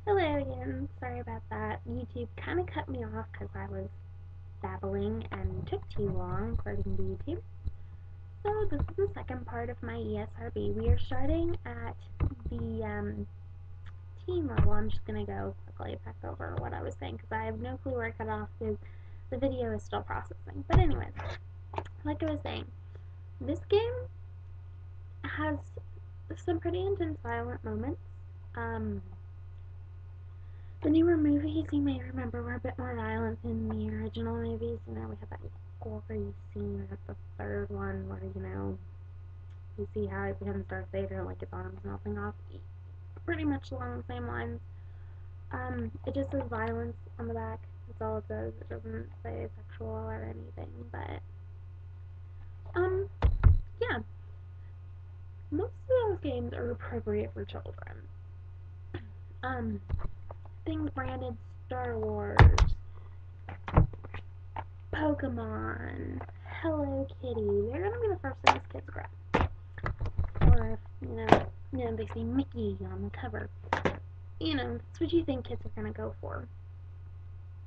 Hello again. Sorry about that. YouTube kind of cut me off because I was babbling and took too long according to YouTube. So this is the second part of my e.s.r.b. We are starting at the team level. I'm just going to go quickly back over what I was saying because I have no clue where I cut off because the video is still processing. But anyways, like I was saying, this game has some pretty intense violent moments. Um, The newer movies, you may remember, were a bit more violent than the original movies. We had that gory scene at the third one where, you see how he becomes Darth Vader, like his arms melting off. Pretty much along the same lines. It just says violence on the back. That's all it says. It doesn't say sexual or anything, but, um, yeah. Most of those games are appropriate for children. Um, things branded Star Wars, Pokemon, Hello Kitty. They're gonna be the first things kids grab. Or if, they see Mickey on the cover. That's what you think kids are gonna go for.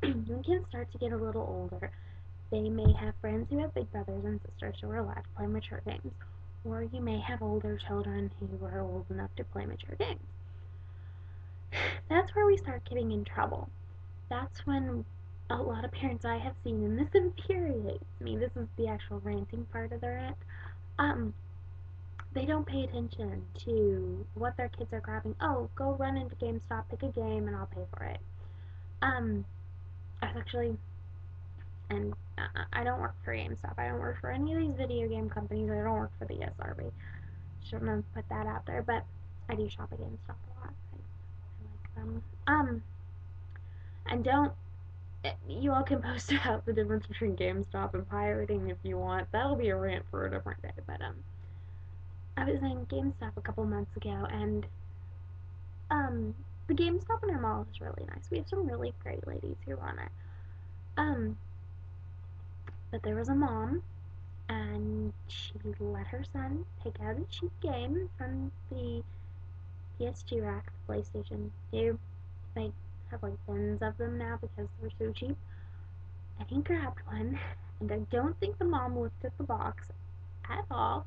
When kids start to get a little older, they may have friends who have big brothers and sisters who are allowed to play mature games. Or you may have older children who are old enough to play mature games. That's where we start getting in trouble. That's when a lot of parents I have seen, and this infuriates me, this is the actual ranting part of the rant, um, they don't pay attention to what their kids are grabbing. Oh, go run into GameStop, pick a game, and I'll pay for it. Um, I was actually, and I don't work for GameStop. I don't work for any of these video game companies. I don't work for the esrb. Shouldn't have put that out there, but I do shop at GameStop a lot. I like them. And don't, you all can post about the difference between GameStop and pirating if you want. That'll be a rant for a different day, but, I was in GameStop a couple months ago, and Um, the GameStop in our mall is really nice. We have some really great ladies who run it. Um, but there was a mom, and she let her son take out a cheap game from the PS2 rack, the PlayStation 2. They have like bins of them now because they're so cheap. And he grabbed one, and I don't think the mom looked at the box at all.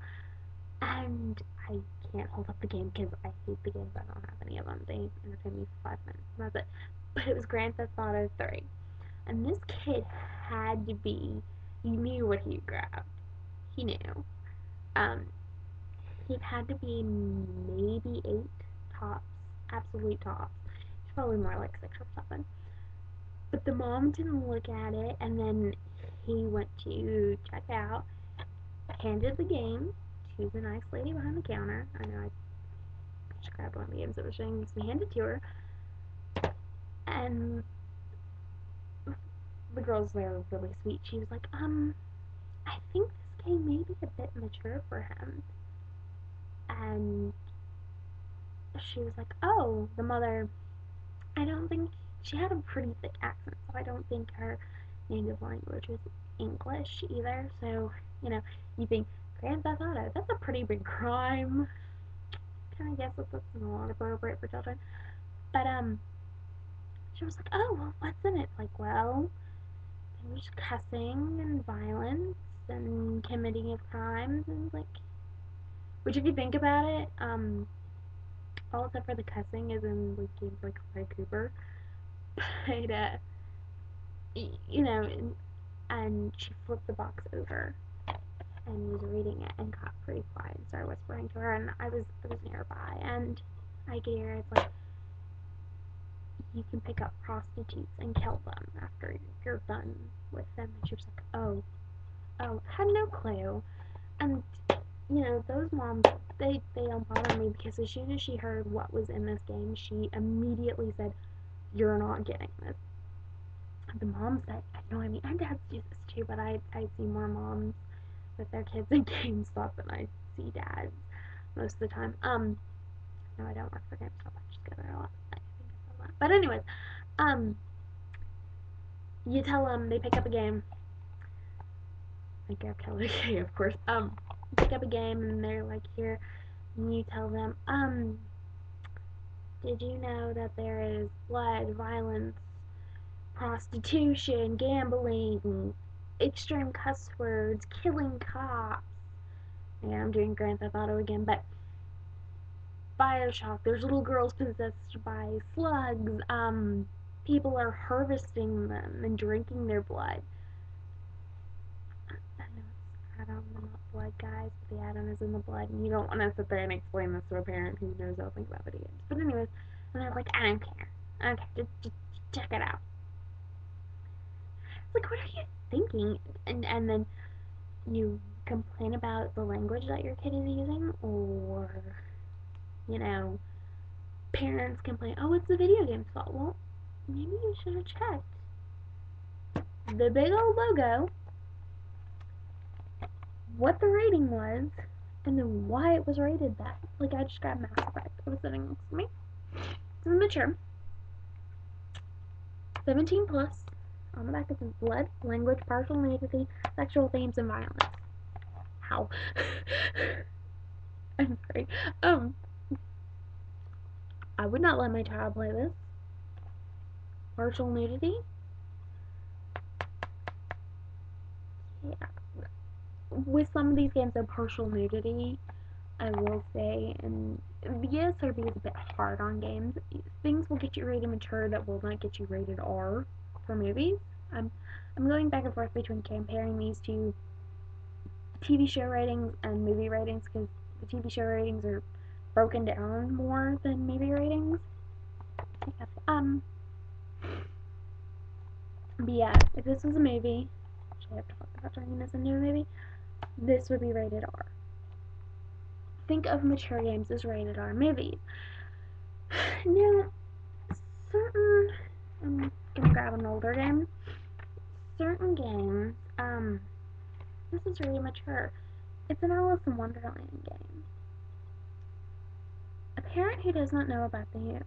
And I can't hold up the game because I hate the games. I don't have any of them. They entertain me for 5 minutes, and that's it. But it was Grand Theft Auto 3. And this kid had to be, he knew what he grabbed. He knew. Um, he had to be maybe 8 tops, absolute tops. He's probably more like 6 or 7. But the mom didn't look at it, and then he went to check out, handed the game to the nice lady behind the counter. I know I just grabbed one of the games that was showing, so he handed it to her, and the girls there were really sweet. She was like, I think this game may be a bit mature for him. And she was like, oh, the mother, I don't think, she had a pretty thick accent, so I don't think her native language was English either. So, you know, you think, Grand Theft Auto, that's a pretty big crime. Kind of guess that that's not appropriate for children. But, she was like, oh, well, what's in it? Like, well, there's cussing and violence and committing of crimes and, like, which if you think about it, all except for the cussing is in like games like Ray Cooper. But and she flipped the box over and was reading it and got pretty quiet and started whispering to her, and I was nearby, and I could hear it's like, you can pick up prostitutes and kill them after you're done with them. And she was like, oh, had no clue. And those moms, they don't bother me because as soon as she heard what was in this game, she immediately said, "You're not getting this." The moms that and dads do this too, but I see more moms with their kids in GameStop than I see dads most of the time. No, I don't work for GameStop. I just go there a lot. I think I said that. But anyways, um, you tell them they pick up a game. I grab Kelly K, of course. Pick up a game and they're like, here, and you tell them, Did you know that there is blood, violence, prostitution, gambling, extreme cuss words, killing cops? Yeah, I'm doing Grand Theft Auto again, but Bioshock, there's little girls possessed by slugs, people are harvesting them and drinking their blood. I know it's Adam, not blood, guys, but the Adam is in the blood, and you don't want to sit there and explain this to a parent who knows nothing about video games. But anyways, and they're like, I don't care. Okay, just check it out. It's like, what are you thinking? And then you complain about the language that your kid is using, or, you know, parents complain, oh, it's the video game's fault. Well, maybe you should have checked the big old logo, what the rating was, and then why it was rated that. Like, I just grabbed Mass Effect. It was sitting next to me. It's mature. 17 plus. On the back it says blood, language, partial nudity, sexual themes, and violence. How? I'm sorry. I would not let my child play this. Partial nudity? Yeah. With some of these games, though, partial nudity, I will say, and the e.s.r.b is a bit hard on games. Things will get you rated mature that will not get you rated R for movies. I'm going back and forth between comparing these two TV show ratings and movie ratings because the TV show ratings are broken down more than movie ratings. But yeah, if this was a movie, actually I have to talk about turning this into a movie, this would be rated R. Think of mature games as rated R movies. Now, certain, I'm gonna grab an older game. Certain games, this is really mature. It's an Alice in Wonderland game. A parent who does not know about the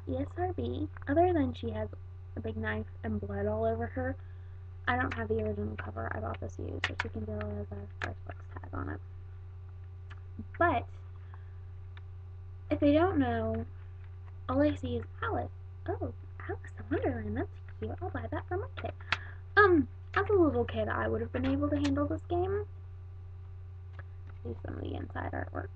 e.s.r.b, other than she has a big knife and blood all over her, I don't have the original cover. I bought this used, which you can tell has a Xbox tag on it. But if they don't know, all they see is Alice. Oh, Alice in Wonderland. That's cute. I'll buy that for my kid. As a little kid, I would have been able to handle this game. See some of the inside artwork.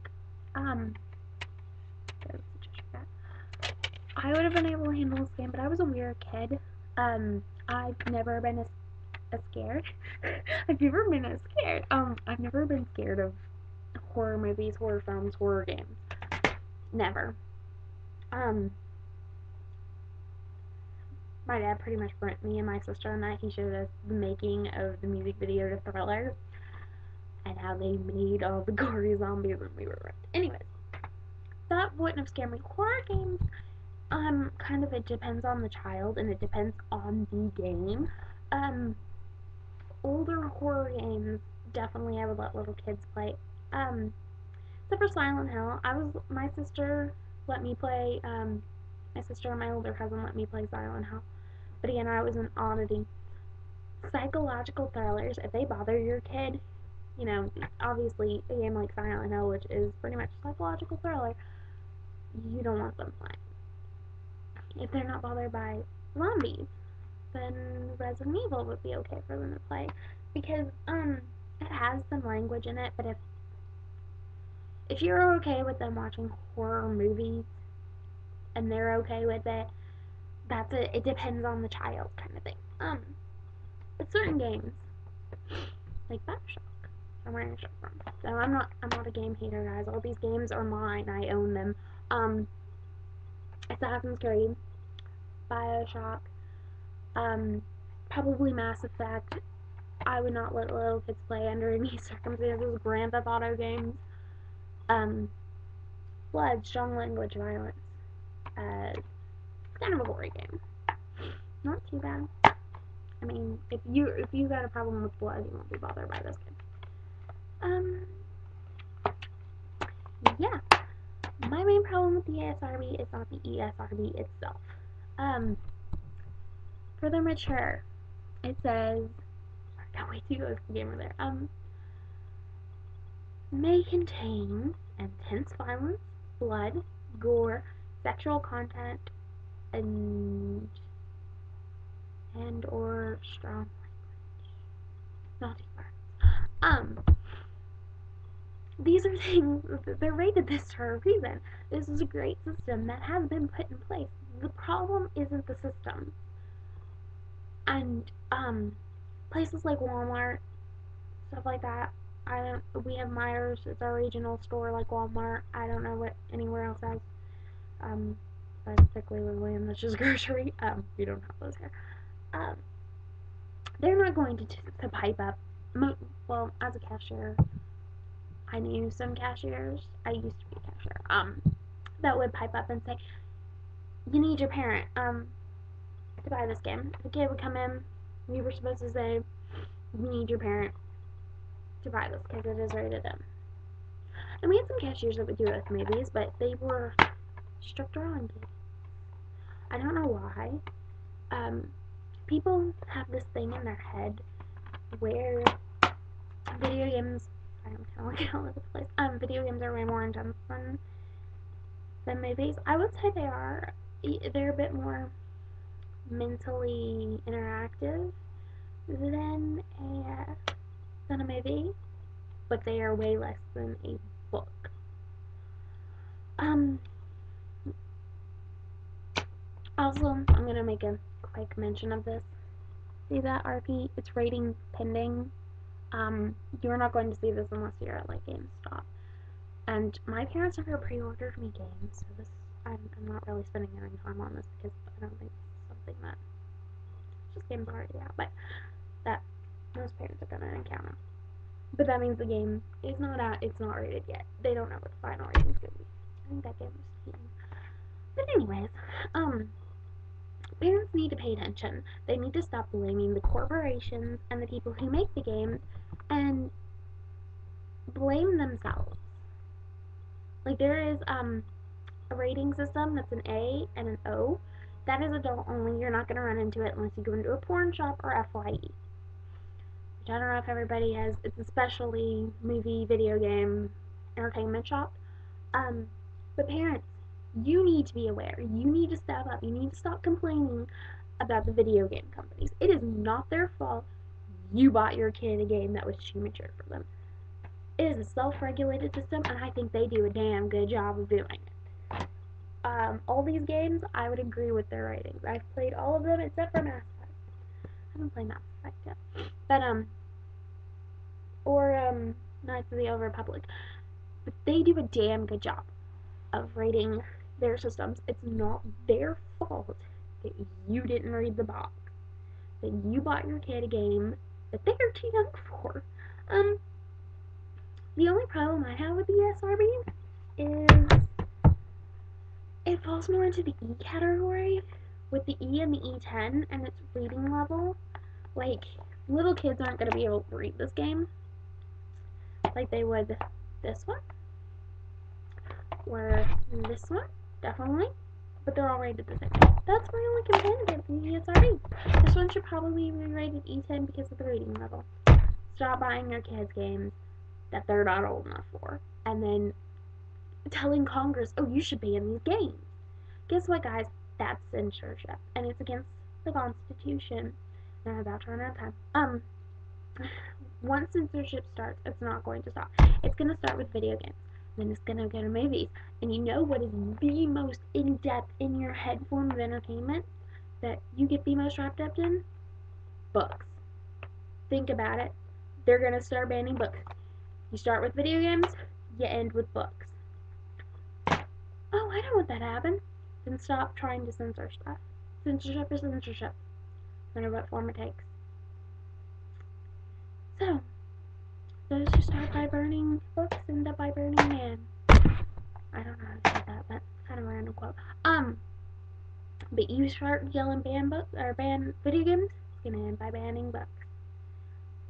I would have been able to handle this game, but I was a weird kid. I've never been as scared. I've never been as scared. I've never been scared of horror movies, horror films, horror games. Never. My dad pretty much burnt me and my sister on that. He showed us the making of the music video to Thriller and how they made all the gory zombies and we were right. Anyways, that wouldn't have scared me. Horror games, kind of it depends on the child and it depends on the game. Older horror games, definitely I would let little kids play. Except for Silent Hill, my sister let me play, my sister and my older cousin let me play Silent Hill. But again, I was an oddity. Psychological thrillers, if they bother your kid, you know, obviously a game like Silent Hill, which is pretty much a psychological thriller, you don't want them playing. If they're not bothered by zombies, then Resident Evil would be okay for them to play because it has some language in it. But if you're okay with them watching horror movies and they're okay with it, it depends on the child kind of thing. But certain games like Bioshock, I'm wearing a shirt from. So I'm not a game hater, guys. All these games are mine. I own them. Assassin's Creed, Bioshock, probably Mass Effect. I would not let little kids play under any circumstances. Grand Theft Auto games. Blood, strong language, violence. It's kind of a gory game. Not too bad. I mean, if you got a problem with blood, you won't be bothered by this game. Yeah. My main problem with the esrb is not the esrb itself. Further mature, it says, I can't wait to go to the gamer there. May contain intense violence, blood, gore, sexual content and or strong language. Naughty words. These are things, they're rated this for a reason. This is a great system that has been put in place. The problem isn't the system. And places like Walmart, stuff like that. We have Myers, it's our regional store like Walmart. I don't know what anywhere else has. Specifically Lillian, that's just grocery. We don't have those here. They're not going to pipe up. Well, as a cashier, I knew some cashiers. I used to be a cashier. That would pipe up and say, "You need your parent to buy this game." The kid would come in. We were supposed to say, "You need your parent to buy this because it is rated M." And we had some cashiers that would do it with movies, but they were stricter on kids. I don't know why. People have this thing in their head where video games. I'm kind of looking all over the place. Video games are way more intense than movies. I would say they are. They're a bit more mentally interactive than a movie, but they are way less than a book. Also, I'm gonna make a quick mention of this. See that RP? It's rating pending. You're not going to see this unless you're at like GameStop. And my parents never pre-ordered me games, so this I'm not really spending any time on this because I don't think it's something that just games already out, but that most parents are gonna encounter. But that means the game is not out, it's not rated yet. They don't know what the final rating's gonna be. I think that game was cheating. But anyways, parents need to pay attention. They need to stop blaming the corporations and the people who make the games and blame themselves. Like there is a rating system that's an A and an O. That is adult only. You're not going to run into it unless you go into a porn shop or FYE. Which I don't know if everybody has. It's especially movie, video game, entertainment shop. But parents, you need to be aware. You need to step up. You need to stop complaining about the video game companies. It is not their fault you bought your kid a game that was too mature for them. It is a self-regulated system, and I think they do a damn good job of doing it. All these games, I would agree with their ratings. I've played all of them except for Mass Effect. I haven't played Mass Effect yet. But, Knights of the Old Republic. But they do a damn good job of rating their systems. It's not their fault that you didn't read the box. That you bought your kid a game that they are too young for. The only problem I have with the e.s.r.b is it falls more into the E category with the E and the E10 and its reading level. Like, little kids aren't going to be able to read this game like they would this one or this one, definitely. But they're all rated the same. That's my only complaint against the e.s.r.b. This one should probably be rated E10 because of the reading level. Stop buying your kids games that they're not old enough for. And then telling Congress, oh, you should ban these games. Guess what, guys? That's censorship. And it's against the Constitution. And I'm about to run out of time. Once censorship starts, it's not going to stop. It's going to start with video games. Then it's going to go to movies. And you know what is the most in-depth, in-your-head form of entertainment that you get the most wrapped up in? Books. Think about it. They're going to start banning books. You start with video games, you end with books. Oh, I don't want that to happen. Then stop trying to censor stuff. Censorship is censorship, no matter what form it takes. So, those who start by burning books end up by burning man. I don't know how to say that, but kind of a random quote. But you start yelling ban books or ban video games, it's gonna end by banning books.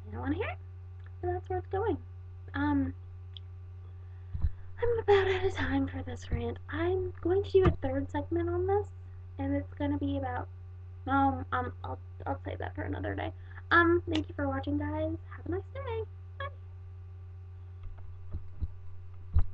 You don't want to hear it? So that's where it's going. I'm about out of time for this rant. I'm going to do a third segment on this, and it's gonna be about. I'll save that for another day. Thank you for watching, guys. Have a nice day.